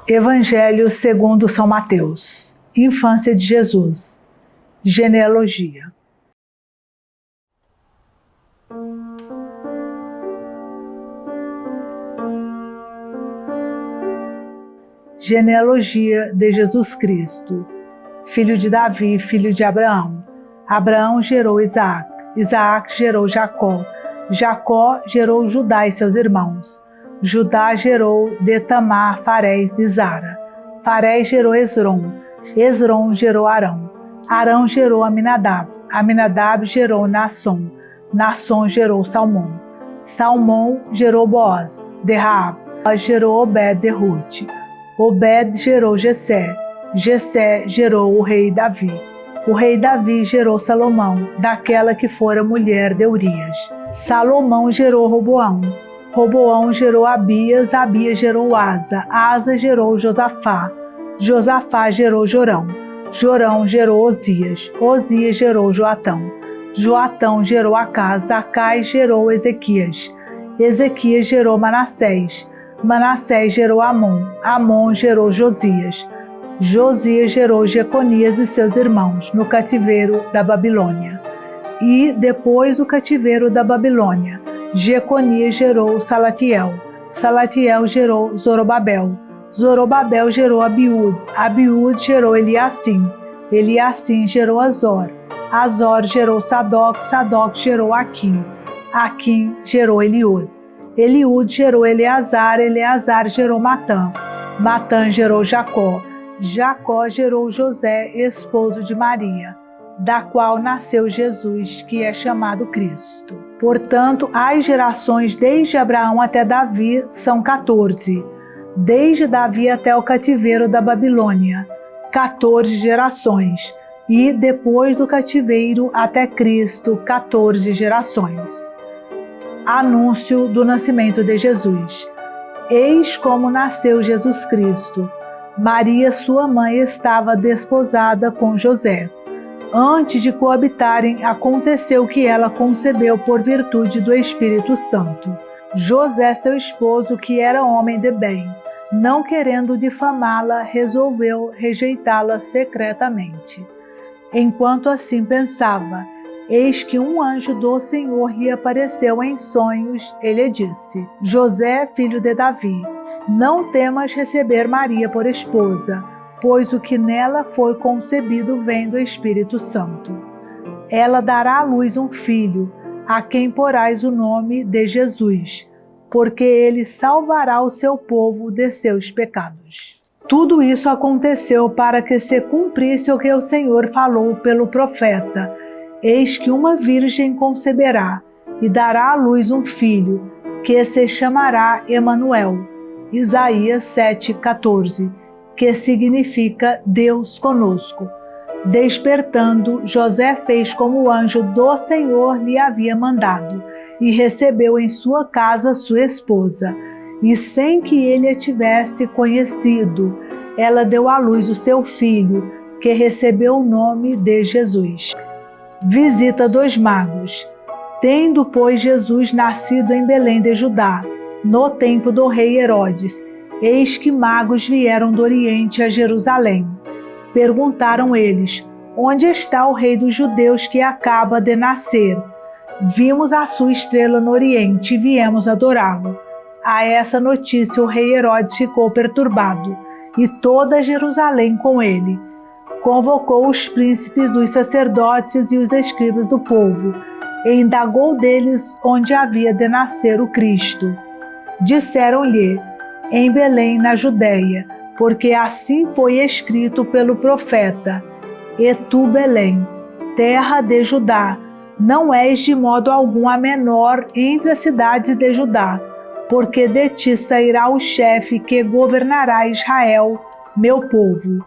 Evangelho segundo São Mateus. Infância de Jesus. Genealogia. Genealogia de Jesus Cristo, filho de Davi, filho de Abraão. Abraão gerou Isaac, Isaac gerou Jacó, Jacó gerou Judá e seus irmãos. Judá gerou de Tamar, Farés e Zara. Farés gerou Esrom, Esrom gerou Arão. Arão gerou Aminadab, Aminadab gerou Naasson, Naasson gerou Salmão. Salmão gerou Boaz, de Raab, gerou Obed de Rute. Obed gerou Jessé, Jessé gerou o rei Davi. O rei Davi gerou Salomão, daquela que fora mulher de Urias. Salomão gerou Roboão, Roboão gerou Abias, Abias gerou Asa, Asa gerou Josafá, Josafá gerou Jorão, Jorão gerou Osias, Osias gerou Joatão, Joatão gerou Acás, Acás gerou Ezequias, Ezequias gerou Manassés, Manassés gerou Amon, Amon gerou Josias, Josias gerou Jeconias e seus irmãos no cativeiro da Babilônia. E depois do cativeiro da Babilônia, Jeconias gerou Salatiel, Salatiel gerou Zorobabel, Zorobabel gerou Abiúd, Abiúd gerou Eliacim, Eliacim gerou Azor, Azor gerou Sadoc, Sadoc gerou Aquim, Aquim gerou Eliúd, Eliúd gerou Eleazar, Eleazar gerou Matã, Matã gerou Jacó, Jacó gerou José, esposo de Maria, da qual nasceu Jesus, que é chamado Cristo. Portanto, as gerações desde Abraão até Davi são 14, desde Davi até o cativeiro da Babilônia, 14 gerações, e depois do cativeiro até Cristo, 14 gerações. Anúncio do nascimento de Jesus. Eis como nasceu Jesus Cristo. Maria, sua mãe, estava desposada com José. Antes de coabitarem, aconteceu que ela concebeu por virtude do Espírito Santo. José, seu esposo, que era homem de bem, não querendo difamá-la, resolveu rejeitá-la secretamente. Enquanto assim pensava, eis que um anjo do Senhor lhe apareceu em sonhos. Ele disse: José, filho de Davi, não temas receber Maria por esposa, pois o que nela foi concebido vem do Espírito Santo. Ela dará à luz um filho, a quem porás o nome de Jesus, porque ele salvará o seu povo de seus pecados. Tudo isso aconteceu para que se cumprisse o que o Senhor falou pelo profeta: eis que uma virgem conceberá e dará à luz um filho, que se chamará Emanuel. Isaías 7,14, que significa Deus conosco. Despertando, José fez como o anjo do Senhor lhe havia mandado, e recebeu em sua casa sua esposa. E sem que ele a tivesse conhecido, ela deu à luz o seu filho, que recebeu o nome de Jesus. Visita dos magos. Tendo, pois, Jesus nascido em Belém de Judá, no tempo do rei Herodes, eis que magos vieram do Oriente a Jerusalém. Perguntaram eles: onde está o rei dos judeus que acaba de nascer? Vimos a sua estrela no Oriente e viemos adorá-lo. A essa notícia o rei Herodes ficou perturbado, e toda Jerusalém com ele. Convocou os príncipes dos sacerdotes e os escribas do povo, e indagou deles onde havia de nascer o Cristo. Disseram-lhe: em Belém, na Judéia, porque assim foi escrito pelo profeta: e tu, Belém, terra de Judá, não és de modo algum a menor entre as cidades de Judá, porque de ti sairá o chefe que governará Israel, meu povo.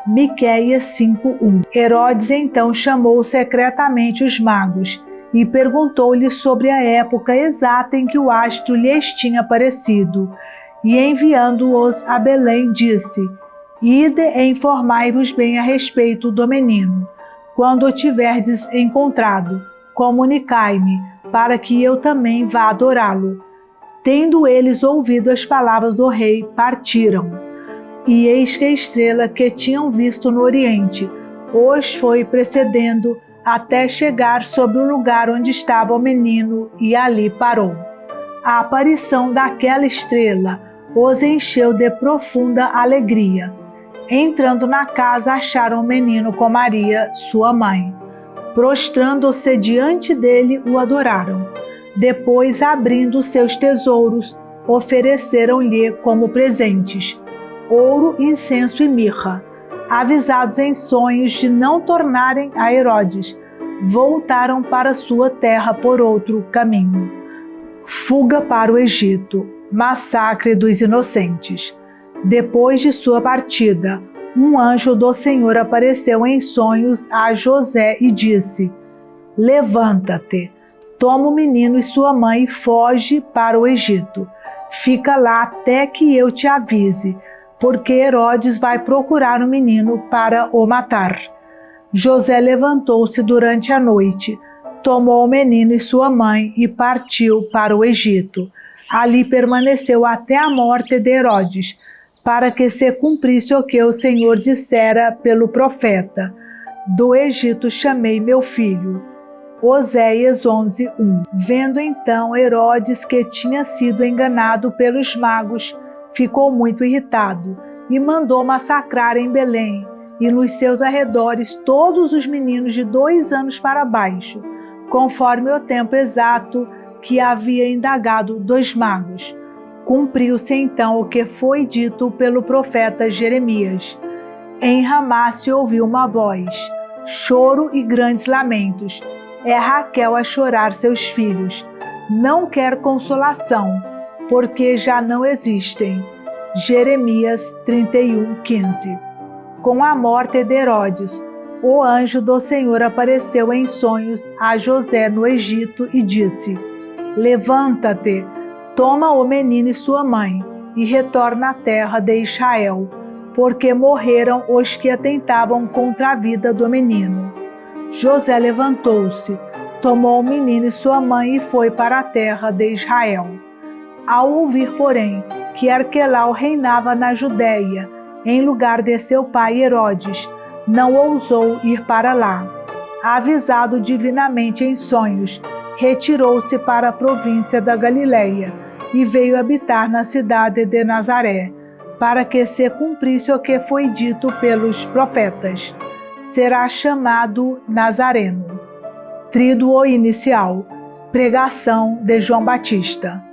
Miqueias 5:1. Herodes então chamou secretamente os magos e perguntou-lhes sobre a época exata em que o astro lhes tinha aparecido. E enviando-os a Belém, disse: ide e informai-vos bem a respeito do menino. Quando o tiverdes encontrado, comunicai-me, para que eu também vá adorá-lo. Tendo eles ouvido as palavras do rei, partiram. E eis que a estrela que tinham visto no oriente os foi precedendo até chegar sobre o lugar onde estava o menino, e ali parou. A aparição daquela estrela os encheu de profunda alegria. Entrando na casa, acharam o menino com Maria, sua mãe. Prostrando-se diante dele, o adoraram. Depois, abrindo seus tesouros, ofereceram-lhe como presentes ouro, incenso e mirra. Avisados em sonhos de não tornarem a Herodes, voltaram para sua terra por outro caminho. Fuga para o Egito. Massacre dos inocentes. Depois de sua partida, um anjo do Senhor apareceu em sonhos a José e disse: Levanta-te, toma o menino e sua mãe e foge para o Egito. Fica lá até que eu te avise, porque Herodes vai procurar o menino para o matar. José levantou-se durante a noite, tomou o menino e sua mãe e partiu para o Egito. Ali permaneceu até a morte de Herodes, para que se cumprisse o que o Senhor dissera pelo profeta: Do Egito chamei meu filho. Oséias 11:1. Vendo então Herodes que tinha sido enganado pelos magos, ficou muito irritado e mandou massacrar em Belém e nos seus arredores todos os meninos de 2 anos para baixo, conforme o tempo exato que havia indagado dos magos. Cumpriu-se então o que foi dito pelo profeta Jeremias. Em Ramá se ouviu uma voz, choro e grandes lamentos. É Raquel a chorar seus filhos. Não quer consolação, porque já não existem. Jeremias 31:15. Com a morte de Herodes, o anjo do Senhor apareceu em sonhos a José no Egito e disse: Levanta-te, toma o menino e sua mãe, e retorna à terra de Israel, porque morreram os que atentavam contra a vida do menino. José levantou-se, tomou o menino e sua mãe e foi para a terra de Israel. Ao ouvir, porém, que Arquelau reinava na Judéia, em lugar de seu pai Herodes, não ousou ir para lá. Avisado divinamente em sonhos, retirou-se para a província da Galileia e veio habitar na cidade de Nazaré, para que se cumprisse o que foi dito pelos profetas: será chamado Nazareno. Tríduo inicial. Pregação de João Batista.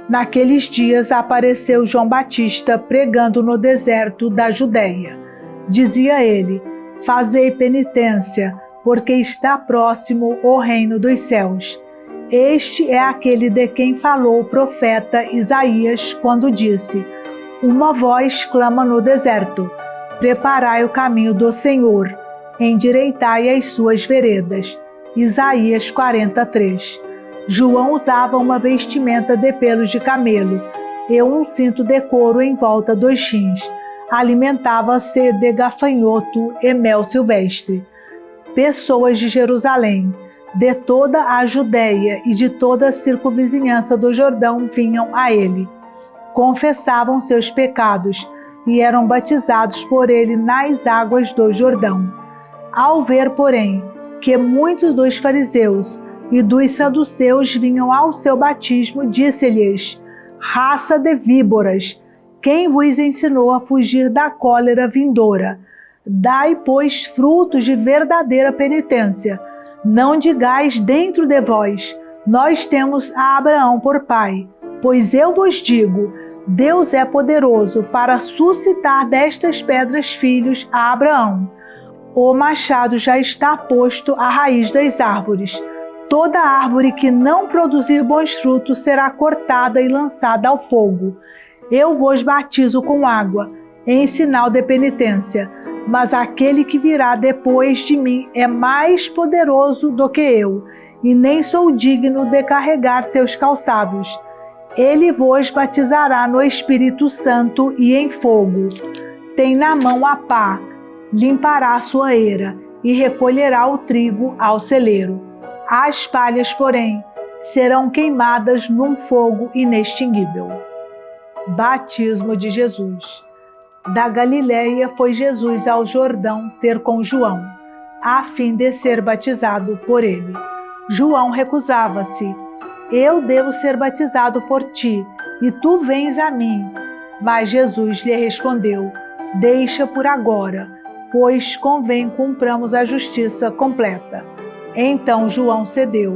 Naqueles dias apareceu João Batista pregando no deserto da Judéia. Dizia ele: Fazei penitência, porque está próximo o reino dos céus. Este é aquele de quem falou o profeta Isaías quando disse: Uma voz clama no deserto: Preparai o caminho do Senhor, endireitai as suas veredas. Isaías 43. João usava uma vestimenta de pelos de camelo e um cinto de couro em volta dos rins. Alimentava-se de gafanhoto e mel silvestre. Pessoas de Jerusalém, de toda a Judéia e de toda a circunvizinhança do Jordão vinham a ele. Confessavam seus pecados e eram batizados por ele nas águas do Jordão. Ao ver, porém, que muitos dos fariseus e dos saduceus vinham ao seu batismo, disse-lhes: Raça de víboras, quem vos ensinou a fugir da cólera vindoura? Dai, pois, frutos de verdadeira penitência. Não digais dentro de vós: nós temos a Abraão por pai. Pois eu vos digo, Deus é poderoso para suscitar destas pedras filhos a Abraão. O machado já está posto à raiz das árvores. Toda árvore que não produzir bons frutos será cortada e lançada ao fogo. Eu vos batizo com água, em sinal de penitência, mas aquele que virá depois de mim é mais poderoso do que eu, e nem sou digno de carregar seus calçados. Ele vos batizará no Espírito Santo e em fogo. Tem na mão a pá, limpará sua eira e recolherá o trigo ao celeiro. As palhas, porém, serão queimadas num fogo inextinguível. Batismo de Jesus. Da Galiléia foi Jesus ao Jordão ter com João, a fim de ser batizado por ele. João recusava-se. Eu devo ser batizado por ti, e tu vens a mim. Mas Jesus lhe respondeu: deixa por agora, pois convém cumpramos a justiça completa. Então João cedeu.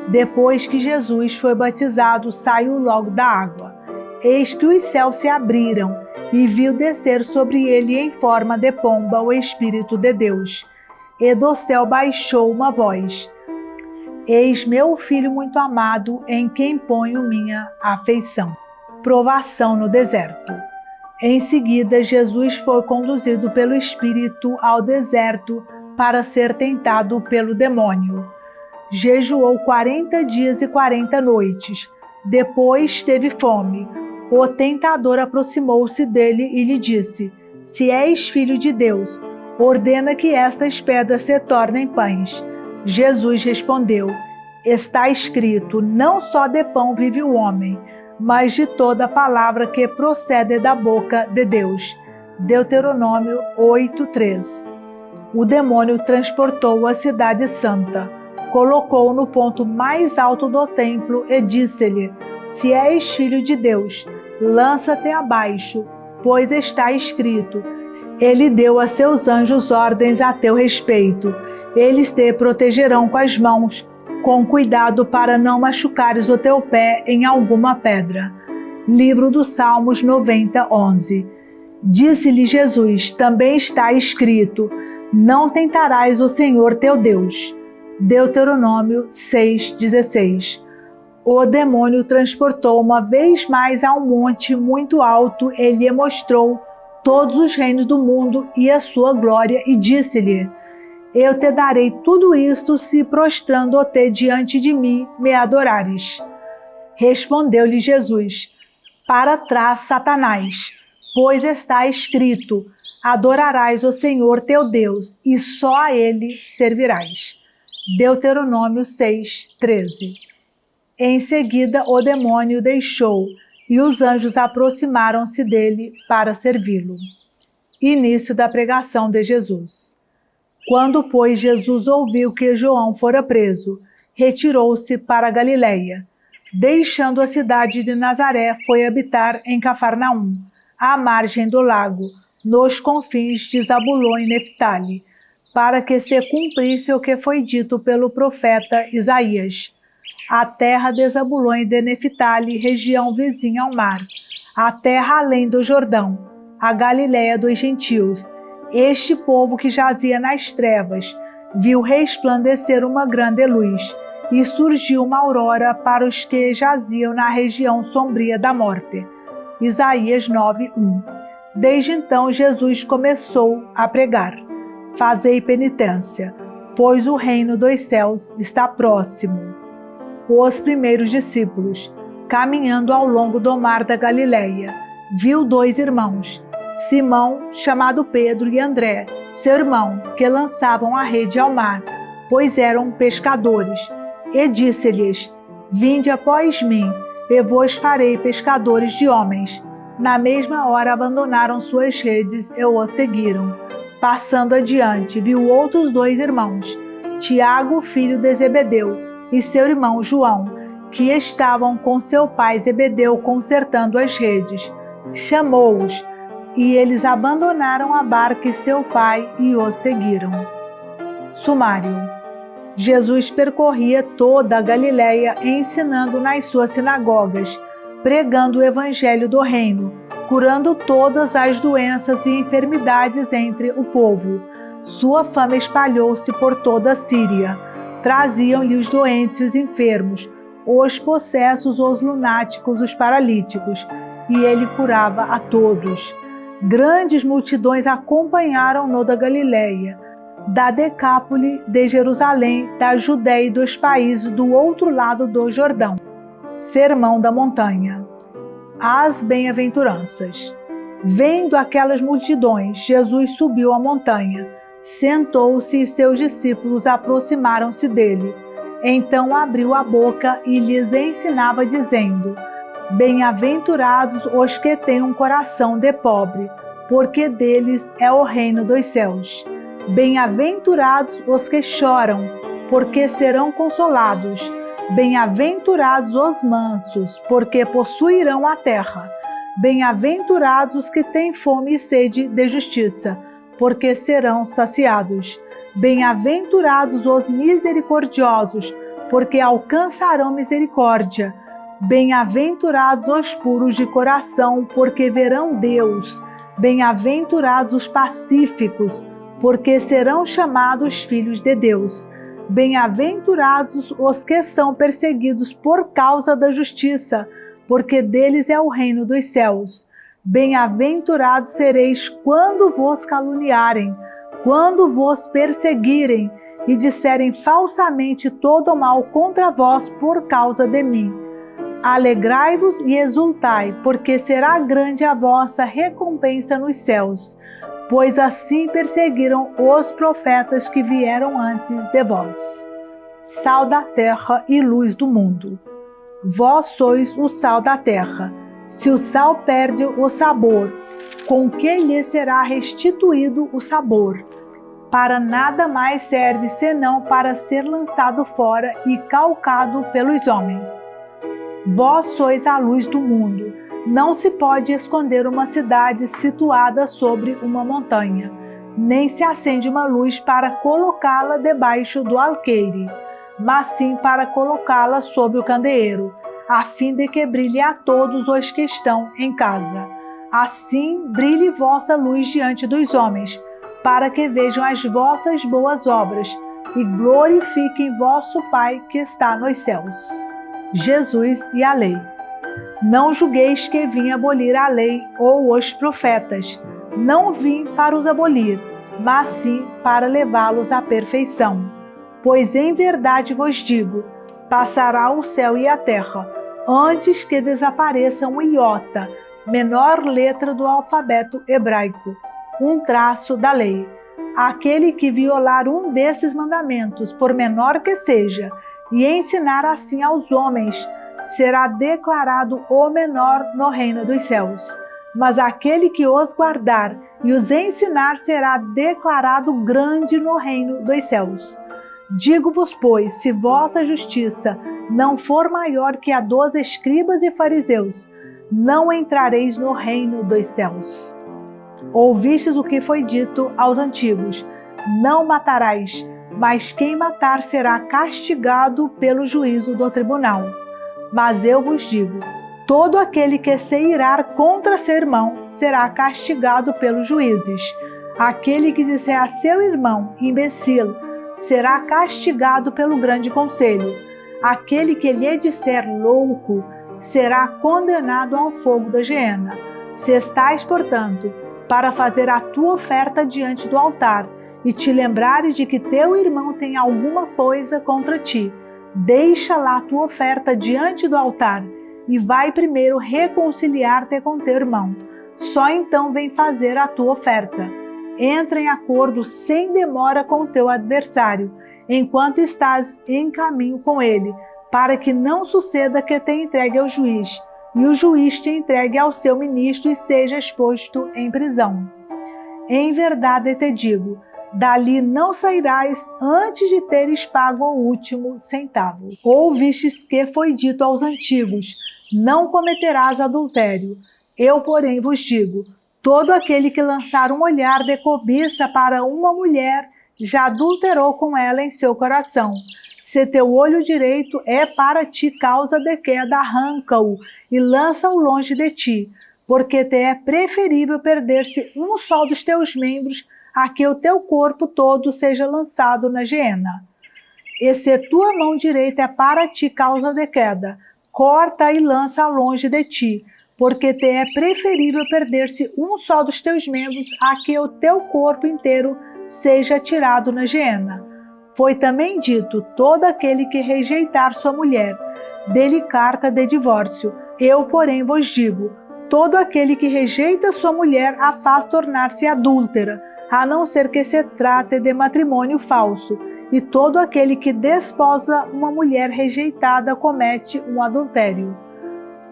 Depois que Jesus foi batizado, saiu logo da água. Eis que os céus se abriram, e viu descer sobre ele em forma de pomba o Espírito de Deus. E do céu baixou uma voz: Eis meu Filho muito amado, em quem ponho minha afeição. Provação no deserto. Em seguida, Jesus foi conduzido pelo Espírito ao deserto para ser tentado pelo demônio. Jejuou 40 dias e 40 noites. Depois teve fome. O tentador aproximou-se dele e lhe disse: Se és filho de Deus, ordena que estas pedras se tornem pães. Jesus respondeu: Está escrito, não só de pão vive o homem, mas de toda palavra que procede da boca de Deus. Deuteronômio 8:3. O demônio transportou-o à cidade santa, colocou-o no ponto mais alto do templo e disse-lhe: Se és filho de Deus, lança-te abaixo, pois está escrito: Ele deu a seus anjos ordens a teu respeito. Eles te protegerão com as mãos, com cuidado para não machucares o teu pé em alguma pedra. Livro dos Salmos 90:11. Disse-lhe Jesus: Também está escrito: Não tentarás o Senhor teu Deus. Deuteronômio 6:16. O demônio transportou uma vez mais a um monte muito alto e lhe mostrou todos os reinos do mundo e a sua glória, e disse-lhe: Eu te darei tudo isto se prostrando-te diante de mim me adorares. Respondeu-lhe Jesus: Para trás, Satanás, pois está escrito: Adorarás o Senhor teu Deus, e só a ele servirás. Deuteronômio 6:13. Em seguida, o demônio deixou, e os anjos aproximaram-se dele para servi-lo. Início da pregação de Jesus. Quando, pois, Jesus ouviu que João fora preso, retirou-se para a Galiléia. Deixando a cidade de Nazaré, foi habitar em Cafarnaum, à margem do lago, nos confins de Zabulon e Neftali, para que se cumprisse o que foi dito pelo profeta Isaías: a terra de Zabulon e de Neftali, região vizinha ao mar, a terra além do Jordão, a Galiléia dos gentios. Este povo que jazia nas trevas viu resplandecer uma grande luz, e surgiu uma aurora para os que jaziam na região sombria da morte. Isaías 9:1. Desde então Jesus começou a pregar: Fazei penitência, pois o reino dos céus está próximo. Os primeiros discípulos, caminhando ao longo do mar da Galiléia, viu dois irmãos, Simão, chamado Pedro, e André, seu irmão, que lançavam a rede ao mar, pois eram pescadores. E disse-lhes: Vinde após mim, e vos farei pescadores de homens. Na mesma hora abandonaram suas redes e o seguiram. Passando adiante, viu outros dois irmãos, Tiago, filho de Zebedeu, e seu irmão João, que estavam com seu pai Zebedeu consertando as redes. Chamou-os, e eles abandonaram a barca e seu pai e o seguiram. Sumário. Jesus percorria toda a Galiléia, ensinando nas suas sinagogas, pregando o evangelho do reino, curando todas as doenças e enfermidades entre o povo. Sua fama espalhou-se por toda a Síria. Traziam-lhe os doentes e os enfermos, os possessos, os lunáticos, os paralíticos, e ele curava a todos. Grandes multidões acompanharam-no da Galiléia, da Decápole, de Jerusalém, da Judéia e dos países do outro lado do Jordão. Sermão da montanha. As bem-aventuranças. Vendo aquelas multidões, Jesus subiu a montanha, sentou-se e seus discípulos aproximaram-se dele. Então abriu a boca e lhes ensinava, dizendo: Bem-aventurados os que têm um coração de pobre, porque deles é o reino dos céus. Bem-aventurados os que choram, porque serão consolados. Bem-aventurados os mansos, porque possuirão a terra. Bem-aventurados os que têm fome e sede de justiça, porque serão saciados. Bem-aventurados os misericordiosos, porque alcançarão misericórdia. Bem-aventurados os puros de coração, porque verão Deus. Bem-aventurados os pacíficos, porque serão chamados filhos de Deus. Bem-aventurados os que são perseguidos por causa da justiça, porque deles é o reino dos céus. Bem-aventurados sereis quando vos caluniarem, quando vos perseguirem e disserem falsamente todo o mal contra vós por causa de mim. Alegrai-vos e exultai, porque será grande a vossa recompensa nos céus, pois assim perseguiram os profetas que vieram antes de vós. Sal da terra e luz do mundo. Vós sois o sal da terra. Se o sal perde o sabor, com que lhe será restituído o sabor? Para nada mais serve senão para ser lançado fora e calcado pelos homens. Vós sois a luz do mundo. Não se pode esconder uma cidade situada sobre uma montanha, nem se acende uma luz para colocá-la debaixo do alqueire, mas sim para colocá-la sobre o candeeiro, a fim de que brilhe a todos os que estão em casa. Assim brilhe vossa luz diante dos homens, para que vejam as vossas boas obras e glorifiquem vosso Pai que está nos céus. Jesus e a lei. Não julgueis que vim abolir a lei ou os profetas. Não vim para os abolir, mas sim para levá-los à perfeição. Pois em verdade vos digo, passará o céu e a terra, antes que desapareça um iota, menor letra do alfabeto hebraico, um traço da lei. Aquele que violar um desses mandamentos, por menor que seja, e ensinar assim aos homens, será declarado o menor no reino dos céus. Mas aquele que os guardar e os ensinar será declarado grande no reino dos céus. Digo-vos, pois, se vossa justiça não for maior que a dos escribas e fariseus, não entrareis no reino dos céus. Ouvistes o que foi dito aos antigos: não matarás, mas quem matar será castigado pelo juízo do tribunal. Mas eu vos digo, todo aquele que se irar contra seu irmão será castigado pelos juízes. Aquele que disser a seu irmão, imbecil, será castigado pelo grande conselho. Aquele que lhe disser louco, será condenado ao fogo da geena. Se estás, portanto, para fazer a tua oferta diante do altar, e te lembrares de que teu irmão tem alguma coisa contra ti, deixa lá a tua oferta diante do altar, e vai primeiro reconciliar-te com teu irmão. Só então vem fazer a tua oferta. Entra em acordo sem demora com o teu adversário, enquanto estás em caminho com ele, para que não suceda que te entregue ao juiz, e o juiz te entregue ao seu ministro e seja exposto em prisão. Em verdade te digo, dali não sairás antes de teres pago o último centavo. Ouvistes que foi dito aos antigos: não cometerás adultério. Eu, porém, vos digo, todo aquele que lançar um olhar de cobiça para uma mulher, já adulterou com ela em seu coração. Se teu olho direito é para ti causa de queda, arranca-o e lança-o longe de ti, porque te é preferível perder-se um só dos teus membros a que o teu corpo todo seja lançado na geena. E se tua mão direita é para ti causa de queda, corta e lança longe de ti, porque te é preferível perder-se um só dos teus membros a que o teu corpo inteiro seja tirado na geena. Foi também dito: todo aquele que rejeitar sua mulher, dê-lhe carta de divórcio. Eu, porém, vos digo, todo aquele que rejeita sua mulher a faz tornar-se adúltera, a não ser que se trate de matrimônio falso, e todo aquele que desposa uma mulher rejeitada comete um adultério.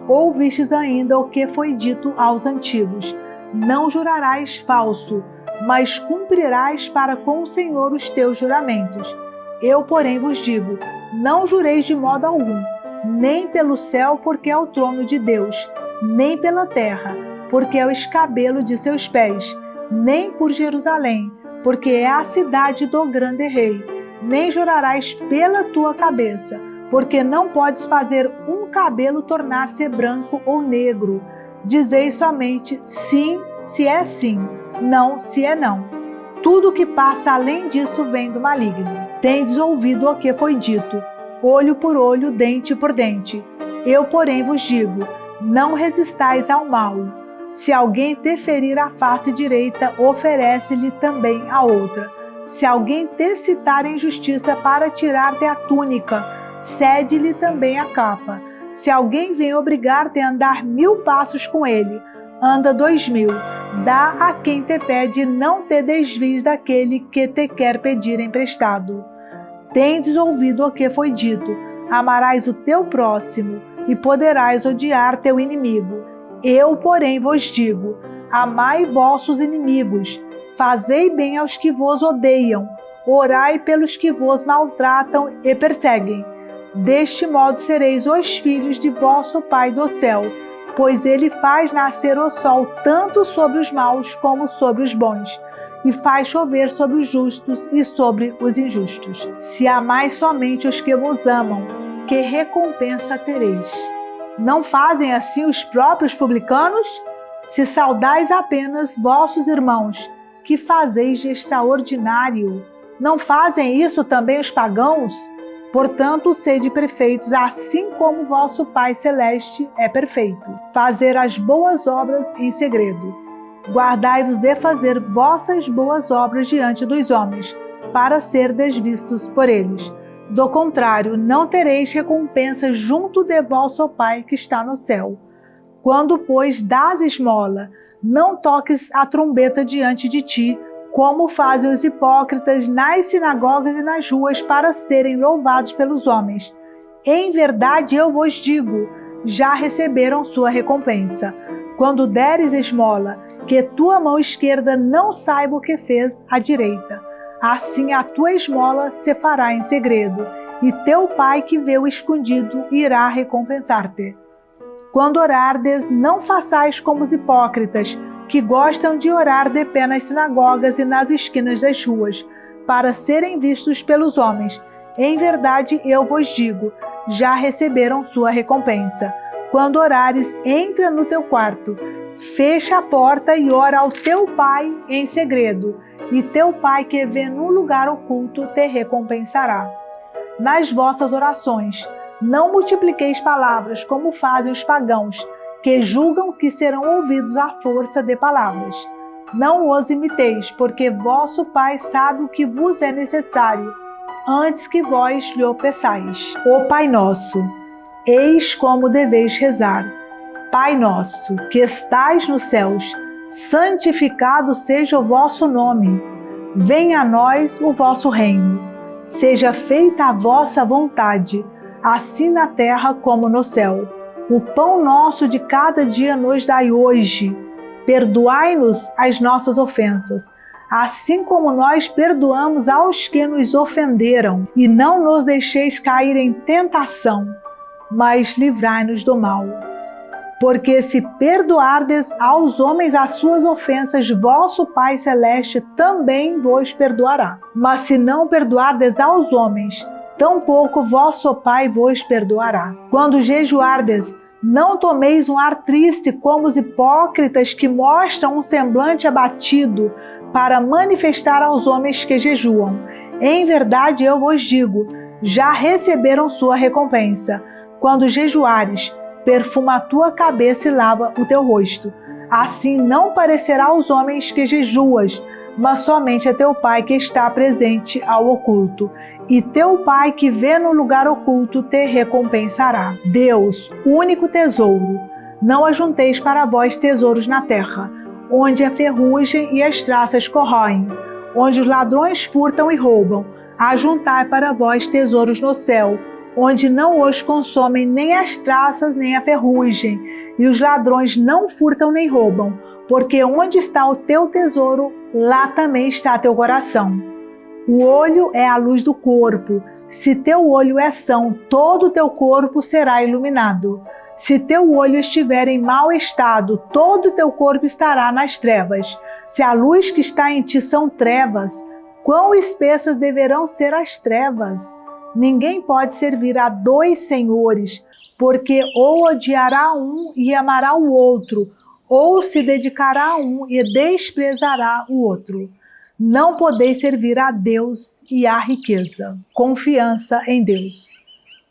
Ouvistes ainda o que foi dito aos antigos: não jurarás falso, mas cumprirás para com o Senhor os teus juramentos. Eu, porém, vos digo, não jureis de modo algum, nem pelo céu, porque é o trono de Deus, nem pela terra, porque é o escabelo de seus pés, nem por Jerusalém, porque é a cidade do grande rei. Nem jurarás pela tua cabeça, porque não podes fazer um cabelo tornar-se branco ou negro. Dizeis somente sim, se é sim, não, se é não. Tudo que passa além disso vem do maligno. Tendes ouvido o que foi dito, olho por olho, dente por dente. Eu, porém, vos digo, não resistais ao mal. Se alguém te ferir a face direita, oferece-lhe também a outra. Se alguém te citar em justiça para tirar-te a túnica, cede-lhe também a capa. Se alguém vem obrigar-te a andar 1000 passos com ele, anda 2000. Dá a quem te pede, não te desvies daquele que te quer pedir emprestado. Tendes ouvido o que foi dito, amarás o teu próximo e poderás odiar teu inimigo. Eu, porém, vos digo, amai vossos inimigos, fazei bem aos que vos odeiam, orai pelos que vos maltratam e perseguem. Deste modo sereis os filhos de vosso Pai do céu, pois ele faz nascer o sol tanto sobre os maus como sobre os bons, e faz chover sobre os justos e sobre os injustos. Se amais somente os que vos amam, que recompensa tereis? Não fazem assim os próprios publicanos? Se saudais apenas vossos irmãos, que fazeis de extraordinário? Não fazem isso também os pagãos? Portanto, sede perfeitos, assim como vosso Pai Celeste é perfeito. Fazer as boas obras em segredo. Guardai-vos de fazer vossas boas obras diante dos homens, para serdes vistos por eles. Do contrário, não tereis recompensa junto de vosso Pai que está no céu. Quando, pois, dás esmola, não toques a trombeta diante de ti, como fazem os hipócritas nas sinagogas e nas ruas para serem louvados pelos homens. Em verdade, eu vos digo, já receberam sua recompensa. Quando deres esmola, que tua mão esquerda não saiba o que fez a direita. Assim a tua esmola se fará em segredo, e teu Pai que vê o escondido irá recompensar-te. Quando orardes, não façais como os hipócritas, que gostam de orar de pé nas sinagogas e nas esquinas das ruas, para serem vistos pelos homens. Em verdade, eu vos digo, já receberam sua recompensa. Quando orares, entra no teu quarto, fecha a porta e ora ao teu Pai em segredo, e teu Pai que vê no lugar oculto te recompensará. Nas vossas orações, não multipliqueis palavras como fazem os pagãos, que julgam que serão ouvidos à força de palavras. Não os imiteis, porque vosso Pai sabe o que vos é necessário, antes que vós lhe o peçais. O Pai Nosso, eis como deveis rezar. Pai nosso, que estais nos céus, santificado seja o vosso nome. Venha a nós o vosso reino. Seja feita a vossa vontade, assim na terra como no céu. O pão nosso de cada dia nos dai hoje. Perdoai-nos as nossas ofensas, assim como nós perdoamos aos que nos ofenderam. E não nos deixeis cair em tentação, mas livrai-nos do mal. Porque se perdoardes aos homens as suas ofensas, vosso Pai Celeste também vos perdoará. Mas se não perdoardes aos homens, tampouco vosso Pai vos perdoará. Quando jejuardes, não tomeis um ar triste como os hipócritas que mostram um semblante abatido para manifestar aos homens que jejuam. Em verdade, eu vos digo, já receberam sua recompensa. Quando jejuares, perfuma a tua cabeça e lava o teu rosto. Assim não parecerá aos homens que jejuas, mas somente a teu Pai que está presente ao oculto. E teu Pai que vê no lugar oculto te recompensará. Deus, único tesouro, não ajunteis para vós tesouros na terra, onde a ferrugem e as traças corroem, onde os ladrões furtam e roubam. Ajuntai para vós tesouros no céu, onde não os consomem nem as traças nem a ferrugem, e os ladrões não furtam nem roubam. porque onde está o teu tesouro, lá também está teu coração. O olho é a luz do corpo. Se teu olho é são, todo o teu corpo será iluminado. Se teu olho estiver em mau estado, todo o teu corpo estará nas trevas. Se a luz que está em ti são trevas, quão espessas deverão ser as trevas? Ninguém pode servir a dois senhores, porque ou odiará um e amará o outro, ou se dedicará a um e desprezará o outro. Não podeis servir a Deus e à riqueza. Confiança em Deus.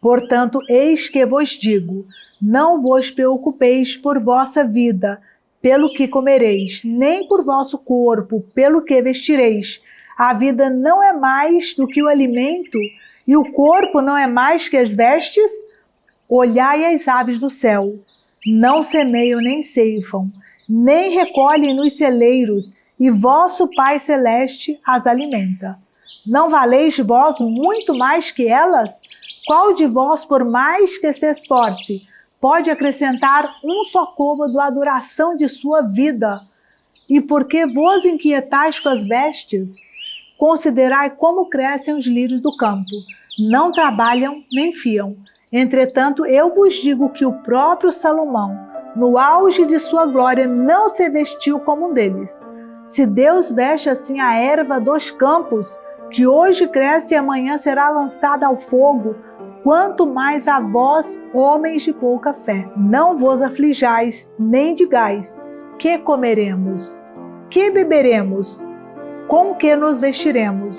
Portanto, eis que vos digo, não vos preocupeis por vossa vida, pelo que comereis, nem por vosso corpo, pelo que vestireis. A vida não é mais do que o alimento, e o corpo não é mais que as vestes? Olhai as aves do céu, não semeiam nem ceifam, nem recolhem nos celeiros, e vosso Pai Celeste as alimenta. Não valeis vós muito mais que elas? Qual de vós, por mais que se esforce, pode acrescentar um só côvado à duração de sua vida? E por que vos inquietais com as vestes? Considerai como crescem os lírios do campo. Não trabalham nem fiam. Entretanto, eu vos digo que o próprio Salomão, no auge de sua glória, não se vestiu como um deles. Se Deus veste assim a erva dos campos, que hoje cresce e amanhã será lançada ao fogo, quanto mais a vós, homens de pouca fé. Não vos aflijais, nem digais, que comeremos, que beberemos, com que nos vestiremos.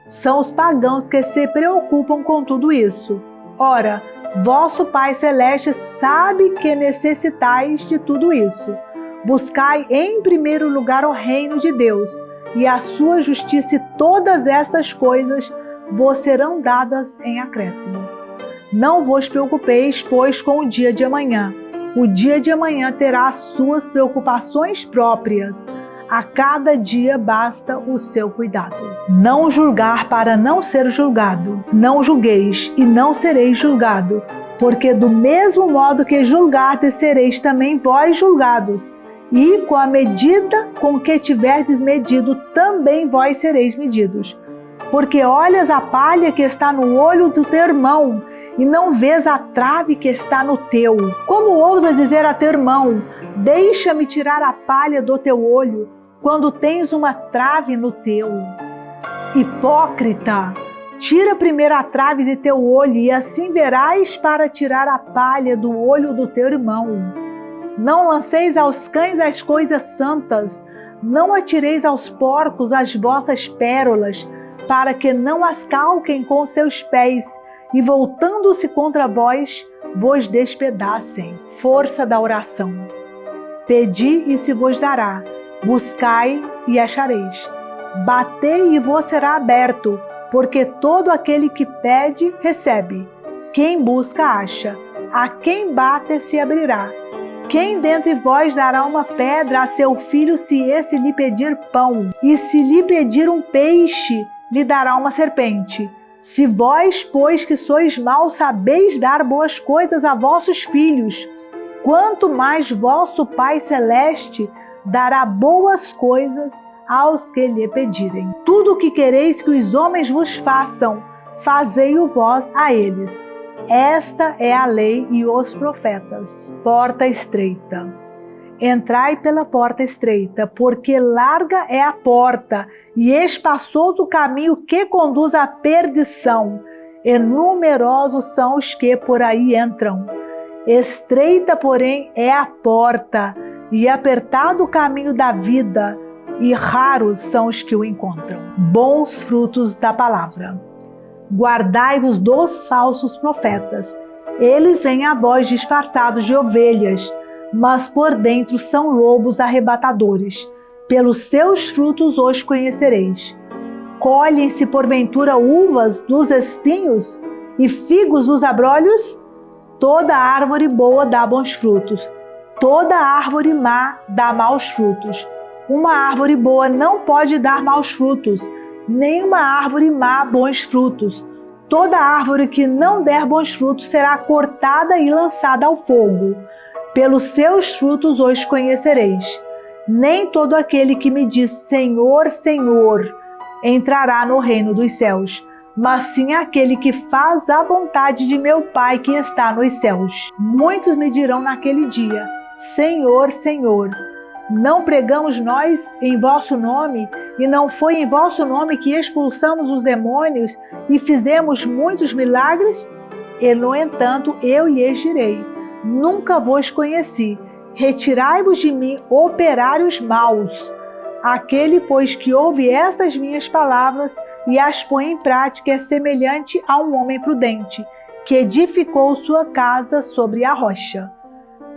São os pagãos que se preocupam com tudo isso. Ora, vosso Pai Celeste sabe que necessitais de tudo isso. Buscai em primeiro lugar o reino de Deus e a sua justiça, e todas estas coisas vos serão dadas em acréscimo. Não vos preocupeis, pois, com o dia de amanhã. O dia de amanhã terá as suas preocupações próprias. A cada dia basta o seu cuidado. Não julgar para não ser julgado. Não julgueis e não sereis julgado, porque do mesmo modo que julgardes, sereis também vós julgados. E com a medida com que tiverdes medido, também vós sereis medidos. Porque olhas a palha que está no olho do teu irmão, e não vês a trave que está no teu. Como ousas dizer a teu irmão, deixa-me tirar a palha do teu olho, quando tens uma trave no teu? Hipócrita, tira primeiro a trave de teu olho, e assim verás para tirar a palha do olho do teu irmão. Não lanceis aos cães as coisas santas, não atireis aos porcos as vossas pérolas, para que não as calquem com seus pés, e voltando-se contra vós, vos despedacem. Força da oração. Pedi e se vos dará, buscai e achareis. Batei e vos será aberto, porque todo aquele que pede, recebe. Quem busca, acha. A quem bate, se abrirá. Quem dentre vós dará uma pedra a seu filho, se esse lhe pedir pão? E se lhe pedir um peixe, lhe dará uma serpente? Se vós, pois que sois maus, sabeis dar boas coisas a vossos filhos, quanto mais vosso Pai Celeste dará boas coisas aos que lhe pedirem. Tudo o que quereis que os homens vos façam, fazei-o vós a eles. Esta é a lei e os profetas. Porta estreita. Entrai pela porta estreita, porque larga é a porta e espaçoso o caminho que conduz à perdição, e numerosos são os que por aí entram. Estreita, porém, é a porta, e apertado o caminho da vida, e raros são os que o encontram. Bons frutos da palavra. Guardai-vos dos falsos profetas. Eles vêm a vós disfarçados de ovelhas, mas por dentro são lobos arrebatadores. Pelos seus frutos os conhecereis. Colhem-se porventura uvas dos espinhos e figos dos abrolhos? Toda árvore boa dá bons frutos, toda árvore má dá maus frutos. Uma árvore boa não pode dar maus frutos, nem uma árvore má bons frutos. Toda árvore que não der bons frutos será cortada e lançada ao fogo. Pelos seus frutos os conhecereis. Nem todo aquele que me diz Senhor, Senhor, entrará no reino dos céus, mas sim aquele que faz a vontade de meu Pai que está nos céus. Muitos me dirão naquele dia, Senhor, Senhor, não pregamos nós em vosso nome, e não foi em vosso nome que expulsamos os demônios e fizemos muitos milagres? E, no entanto, eu lhes direi, nunca vos conheci, retirai-vos de mim, operários maus. Aquele, pois, que ouve estas minhas palavras e as põe em prática é semelhante a um homem prudente, que edificou sua casa sobre a rocha.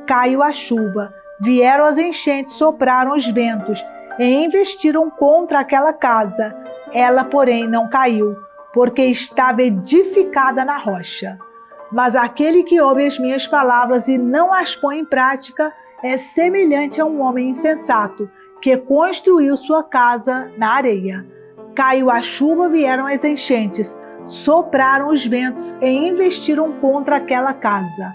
Caiu a chuva, vieram as enchentes, sopraram os ventos e investiram contra aquela casa. Ela, porém, não caiu, porque estava edificada na rocha. Mas aquele que ouve as minhas palavras e não as põe em prática é semelhante a um homem insensato, que construiu sua casa na areia. Caiu a chuva, vieram as enchentes, sopraram os ventos e investiram contra aquela casa.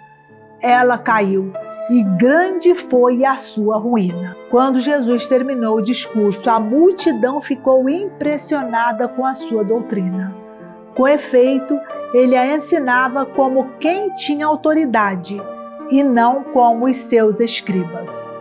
Ela caiu, e grande foi a sua ruína. Quando Jesus terminou o discurso, a multidão ficou impressionada com a sua doutrina. Com efeito, ele a ensinava como quem tinha autoridade, e não como os seus escribas.